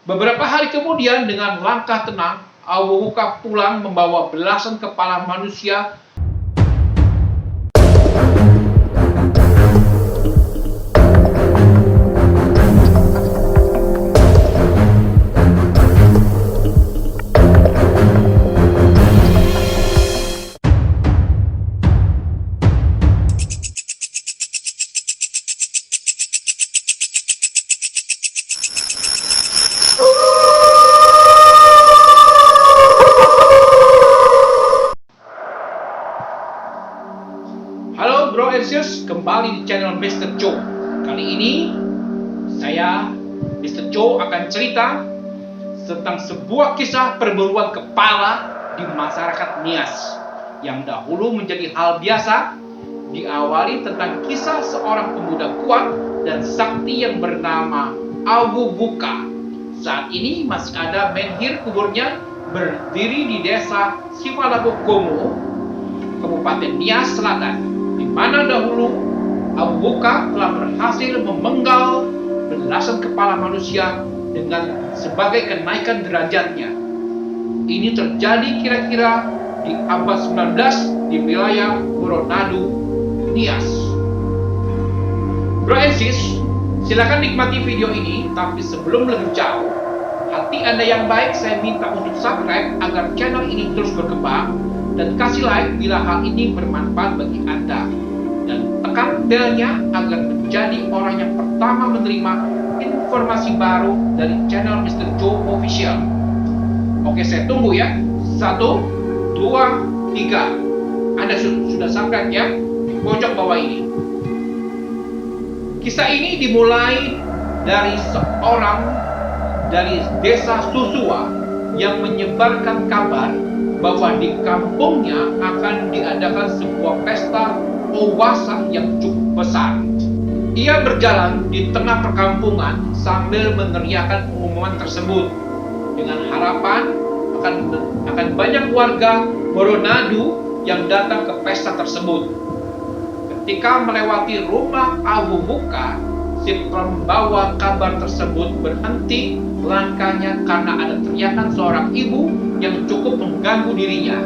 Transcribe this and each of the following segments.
Beberapa hari kemudian dengan langkah tenang, Awuka pulang membawa belasan kepala manusia. Halo Bro and Sis, kembali di channel Mr. Joe. Kali ini saya, Mr. Joe, akan cerita tentang sebuah kisah perburuan kepala di masyarakat Nias yang dahulu menjadi hal biasa. Diawali tentang kisah seorang pemuda kuat dan sakti yang bernama Awuka. Saat ini masih ada menhir kuburnya berdiri di desa Siwalagogomo, Kabupaten Nias Selatan, di mana dahulu Awuka telah berhasil memenggal belasan kepala manusia dengan sebagai kenaikan derajatnya. Ini terjadi kira-kira di abad 19 di wilayah Boronadu, Nias. Bro and Sis, silakan nikmati video ini, tapi sebelum lebih jauh, hati Anda yang baik saya minta untuk subscribe agar channel ini terus berkembang, dan kasih like bila hal ini bermanfaat bagi Anda, dan tekan belnya agar menjadi orang yang pertama menerima informasi baru dari channel Mr. Joe Official. Oke, saya tunggu ya. 1, 2, 3. Anda sudah subscribe ya? Di pojok bawah ini. Kisah ini dimulai dari seorang dari desa Susua yang menyebarkan kabar bahwa di kampungnya akan diadakan sebuah pesta Owasa yang cukup besar. Ia berjalan di tengah perkampungan sambil meneriakkan pengumuman tersebut dengan harapan akan banyak warga Boronadu yang datang ke pesta tersebut. Ketika melewati rumah Awuka, si pembawa kabar tersebut berhenti langkahnya karena ada teriakan seorang ibu yang cukup mengganggu dirinya.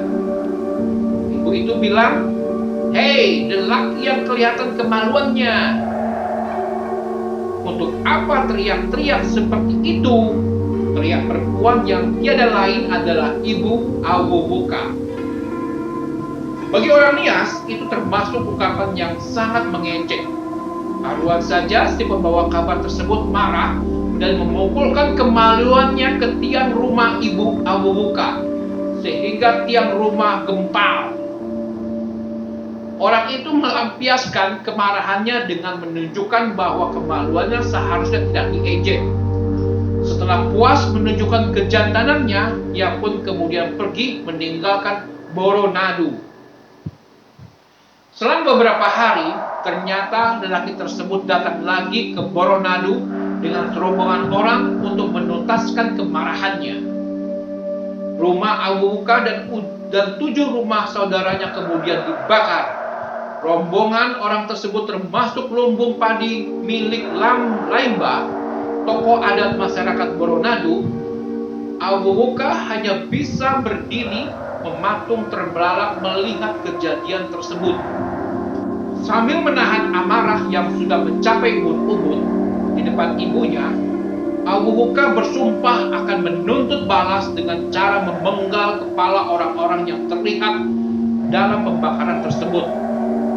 Ibu itu bilang, "Hei, lelaki yang kelihatan kemaluannya. Untuk apa teriak-teriak seperti itu?" Teriak perempuan yang tiada lain adalah Ibu Awuka. Bagi orang Nias, itu termasuk ungkapan yang sangat mengejek. Haruan saja si pembawa kabar tersebut marah dan memukulkan kemaluannya ke tiang rumah Ibu Awuka, sehingga tiang rumah gempal. Orang itu melampiaskan kemarahannya dengan menunjukkan bahwa kemaluannya seharusnya tidak diejek. Setelah puas menunjukkan kejantanannya, ia pun kemudian pergi meninggalkan Boronadu. Selang beberapa hari, ternyata lelaki tersebut datang lagi ke Boronadu dengan serombongan orang untuk menuntaskan kemarahannya. Rumah Awuka dan 7 rumah saudaranya kemudian dibakar. Rombongan orang tersebut termasuk lumbung padi milik Laimba, tokoh adat masyarakat Boronadu. Awuka hanya bisa berdiri mematung terbelalak melihat kejadian tersebut. Sambil menahan amarah yang sudah mencapai ubun-ubun di depan ibunya, Awuka bersumpah akan menuntut balas dengan cara memenggal kepala orang-orang yang terlihat dalam pembakaran tersebut.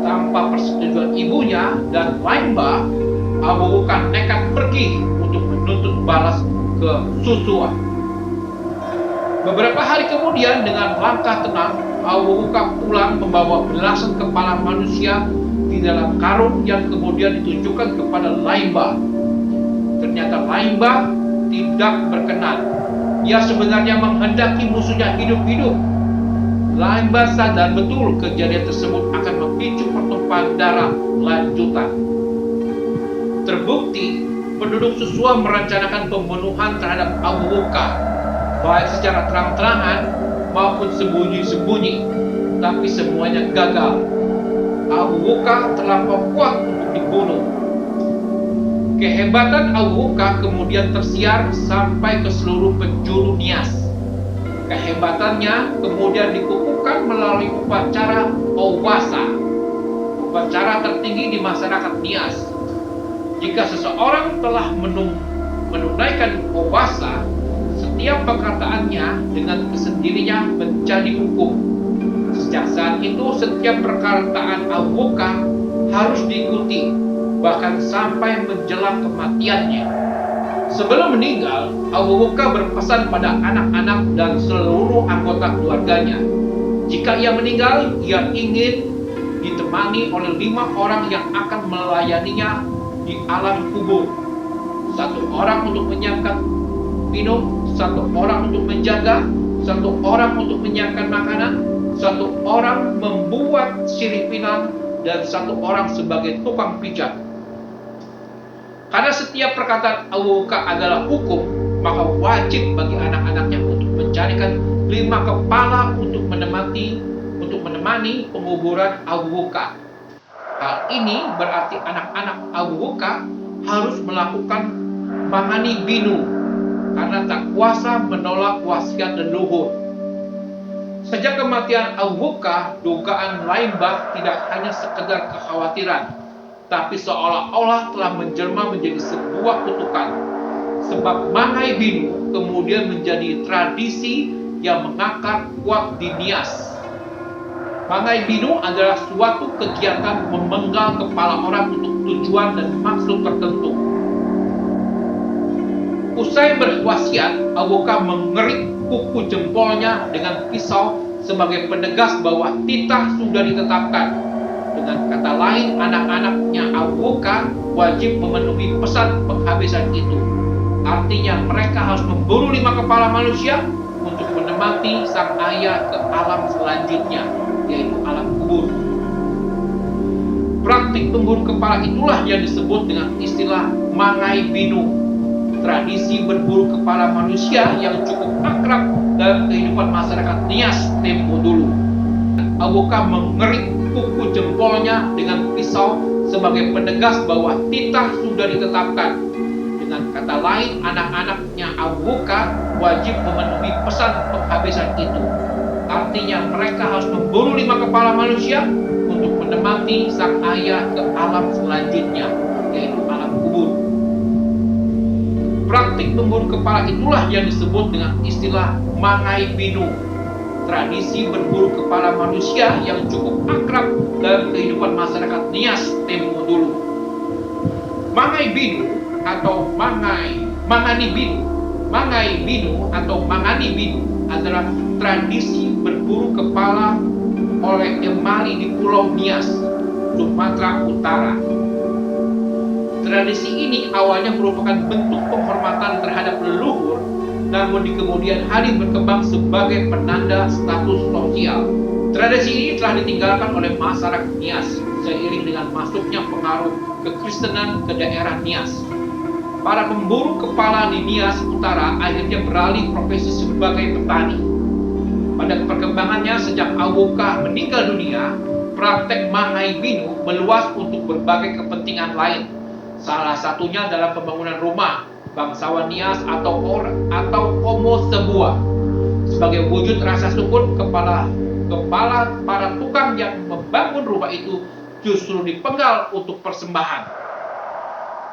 Tanpa persetujuan ibunya dan Laimba, Awuka nekat pergi untuk menuntut balas ke Susua. Beberapa hari kemudian dengan langkah tenang, Awuka pulang membawa belasan kepala manusia di dalam karung yang kemudian ditunjukkan kepada Laimba. Ternyata Laimba tidak berkenan. Ia sebenarnya menghendaki musuhnya hidup-hidup. Laimba sadar betul kejadian tersebut akan memicu pertumpahan darah lanjutan. Terbukti, penduduk Susua merencanakan pembunuhan terhadap Awuka, baik secara terang-terangan maupun sembunyi-sembunyi, tapi semuanya gagal. Awuka terlampau kuat untuk dibunuh. Kehebatan Awuka kemudian tersiar sampai ke seluruh penjuru Nias. Kehebatannya kemudian dikukuhkan melalui upacara Owasa, upacara tertinggi di masyarakat Nias. Jika seseorang telah menunaikan Owasa, setiap perkataannya dengan kesendirinya menjadi hukum. Sejak saat itu setiap perkataan Awuka harus diikuti, bahkan sampai menjelang kematiannya. Sebelum meninggal, Awuka berpesan pada anak-anak dan seluruh anggota keluarganya. Jika ia meninggal, ia ingin ditemani oleh 5 orang yang akan melayaninya di alam kubur. 1 orang untuk menyiapkan minum, 1 orang untuk menjaga, 1 orang untuk menyiapkan makanan, 1 orang membuat sirih pinang, dan 1 orang sebagai tukang pijat. Karena setiap perkataan Awuka adalah hukum, maka wajib bagi anak-anaknya untuk mencarikan 5 kepala untuk menemani penguburan Awuka. Hal ini berarti anak-anak Awuka harus melakukan mangani binu karena tak kuasa menolak wasiat leluhur. Sejak kematian Awuka, dugaan Laimbah tidak hanya sekedar kekhawatiran, tapi seolah-olah telah menjelma menjadi sebuah kutukan. Sebab mangai binu kemudian menjadi tradisi yang mengakar kuat di Nias. Mangai binu adalah suatu kegiatan memenggal kepala orang untuk tujuan dan maksud tertentu. Usai berwasiat, Awuka mengerik kuku jempolnya dengan pisau sebagai penegas bahwa titah sudah ditetapkan. Dengan kata lain, anak-anaknya Awuka wajib memenuhi pesan penghabisan itu. Artinya mereka harus memburu 5 kepala manusia untuk menemani sang ayah ke alam selanjutnya, yaitu alam kubur. Praktik memburu kepala itulah yang disebut dengan istilah mangai binu, tradisi berburu kepala manusia yang cukup akrab dalam kehidupan masyarakat Nias tempo dulu. Awuka mengerik kuku jempolnya dengan pisau sebagai penegas bahwa titah sudah ditetapkan. Dengan kata lain, anak-anaknya Awuka wajib memenuhi pesan penghabisan itu. Artinya mereka harus memburu 5 kepala manusia untuk menemani sang ayah ke alam selanjutnya, yaitu alam kubur. Praktik memburu kepala itulah yang disebut dengan istilah mangai binu, tradisi berburu kepala manusia yang cukup akrab dalam kehidupan masyarakat Nias tempo dulu. Mangai binu atau mangani binu adalah tradisi berburu kepala oleh Emali di Pulau Nias, Sumatera Utara. Tradisi ini awalnya merupakan bentuk penghormatan terhadap leluhur, namun di kemudian hari berkembang sebagai penanda status sosial. Tradisi ini telah ditinggalkan oleh masyarakat Nias seiring dengan masuknya pengaruh kekristenan ke daerah Nias. Para pemburu kepala di Nias Utara akhirnya beralih profesi sebagai petani. Pada perkembangannya sejak Awuka meninggal dunia, praktek mangai binu meluas untuk berbagai kepentingan lain. Salah satunya dalam pembangunan rumah bangsawan Nias atau Omo Sebuah. Sebagai wujud rasa syukur, kepala para tukang yang membangun rumah itu justru dipenggal untuk persembahan.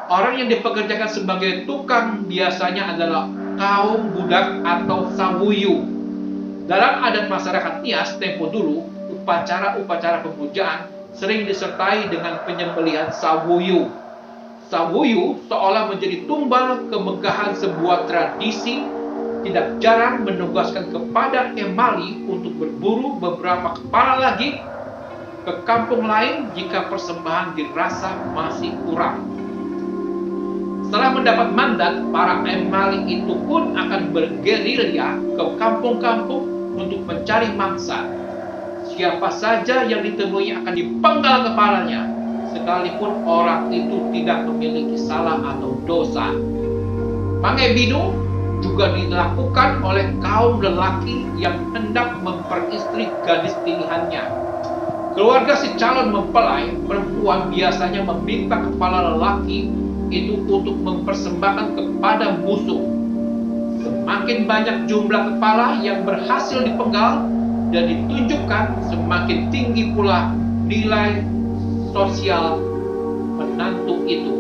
Orang yang dipekerjakan sebagai tukang biasanya adalah kaum budak atau sawuyu. Dalam adat masyarakat Nias tempo dulu, upacara-upacara pemujaan sering disertai dengan penyembelihan sawuyu. Sawuyu seolah menjadi tumbal kemegahan sebuah tradisi, tidak jarang menugaskan kepada Emali untuk berburu beberapa kepala lagi ke kampung lain jika persembahan dirasa masih kurang. Setelah mendapat mandat, para Emali itu pun akan bergerilya ke kampung-kampung untuk mencari mangsa. Siapa saja yang ditemui akan dipenggal kepalanya, sekalipun orang itu tidak memiliki salah atau dosa. Mangai binu juga dilakukan oleh kaum lelaki yang hendak memperistri gadis pilihannya. Keluarga si calon mempelai perempuan biasanya meminta kepala lelaki itu untuk mempersembahkan kepada musuh. Semakin banyak jumlah kepala yang berhasil dipenggal dan ditunjukkan, semakin tinggi pula nilai sosial menantu itu.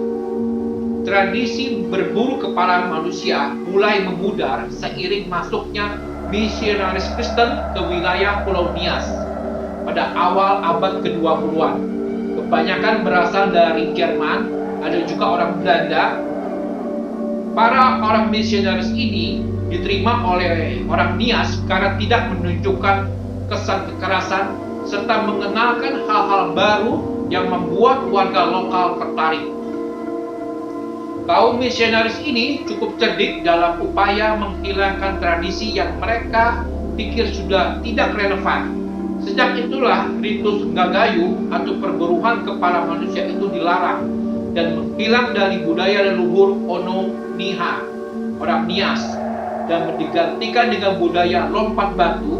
Tradisi berburu kepala manusia mulai memudar seiring masuknya misionaris Kristen ke wilayah Pulau Nias pada awal abad ke-20-an. Kebanyakan berasal dari Jerman, ada juga orang Belanda. Para orang misionaris ini diterima oleh orang Nias karena tidak menunjukkan kesan kekerasan serta mengenalkan hal-hal baru yang membuat warga lokal tertarik. Kaum misionaris ini cukup cerdik dalam upaya menghilangkan tradisi yang mereka pikir sudah tidak relevan. Sejak itulah ritus Ngagayu atau perburuan kepala manusia itu dilarang dan menghilang dari budaya leluhur Ono Niha, orang Nias, dan digantikan dengan budaya lompat batu,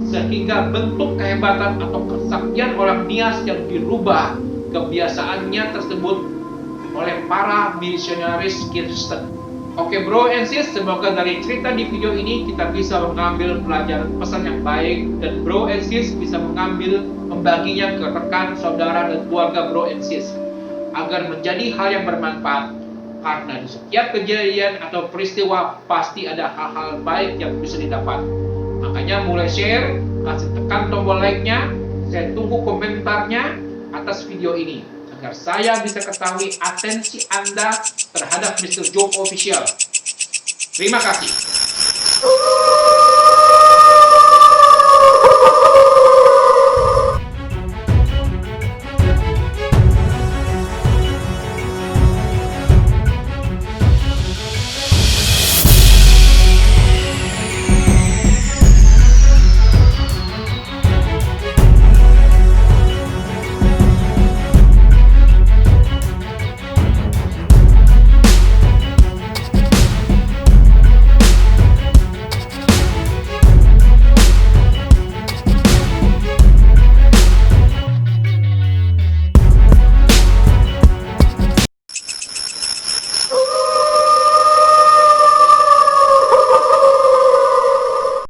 sehingga bentuk kehebatan atau kesaktian orang Nias yang dirubah kebiasaannya tersebut oleh para misionaris Kristen. Oke bro and sis, semoga dari cerita di video ini kita bisa mengambil pelajaran pesan yang baik, dan bro and sis bisa membaginya ke rekan, saudara, dan keluarga bro and sis agar menjadi hal yang bermanfaat, karena di setiap kejadian atau peristiwa pasti ada hal-hal baik yang bisa didapat. Makanya mulai share, kasih tekan tombol like-nya, saya tunggu komentarnya atas video ini agar saya bisa ketahui atensi Anda terhadap Mr. Job Official. Terima kasih.